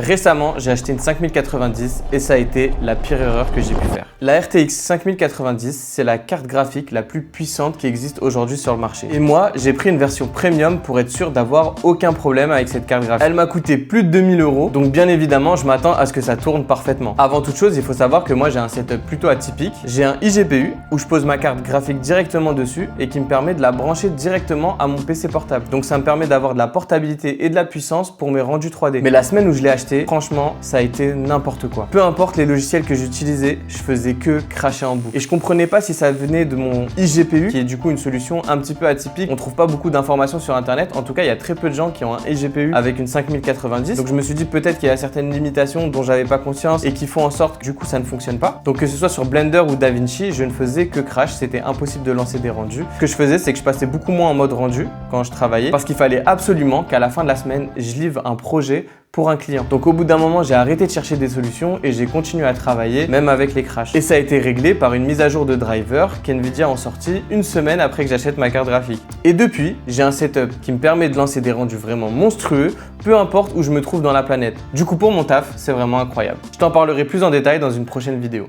Récemment, j'ai acheté une 5090 et ça a été la pire erreur que j'ai pu faire. La RTX 5090, c'est la carte graphique la plus puissante qui existe aujourd'hui sur le marché. Et moi, j'ai pris une version premium pour être sûr d'avoir aucun problème avec cette carte graphique. Elle m'a coûté plus de 2000 €, donc bien évidemment, je m'attends à ce que ça tourne parfaitement. Avant toute chose, il faut savoir que moi, j'ai un setup plutôt atypique. J'ai un iGPU où je pose ma carte graphique directement dessus et qui me permet de la brancher directement à mon PC portable. Donc ça me permet d'avoir de la portabilité et de la puissance pour mes rendus 3D. Mais la semaine où je l'ai acheté, franchement, ça a été n'importe quoi. Peu importe les logiciels que j'utilisais, je faisais que cracher en boucle. Et je comprenais pas si ça venait de mon iGPU, qui est du coup une solution un petit peu atypique. On trouve pas beaucoup d'informations sur internet. En tout cas, il y a très peu de gens qui ont un iGPU avec une 5090. Donc je me suis dit peut-être qu'il y a certaines limitations dont j'avais pas conscience et qui font en sorte que du coup ça ne fonctionne pas. Donc que ce soit sur Blender ou DaVinci, je ne faisais que crash. C'était impossible de lancer des rendus. Ce que je faisais, c'est que je passais beaucoup moins en mode rendu quand je travaillais parce qu'il fallait absolument qu'à la fin de la semaine, je livre un projet pour un client. Donc au bout d'un moment, j'ai arrêté de chercher des solutions et j'ai continué à travailler même avec les crashs. Et ça a été réglé par une mise à jour de driver qu'NVIDIA ont sorti une semaine après que j'achète ma carte graphique. Et depuis, j'ai un setup qui me permet de lancer des rendus vraiment monstrueux, peu importe où je me trouve dans la planète. Du coup, pour mon taf, c'est vraiment incroyable. Je t'en parlerai plus en détail dans une prochaine vidéo.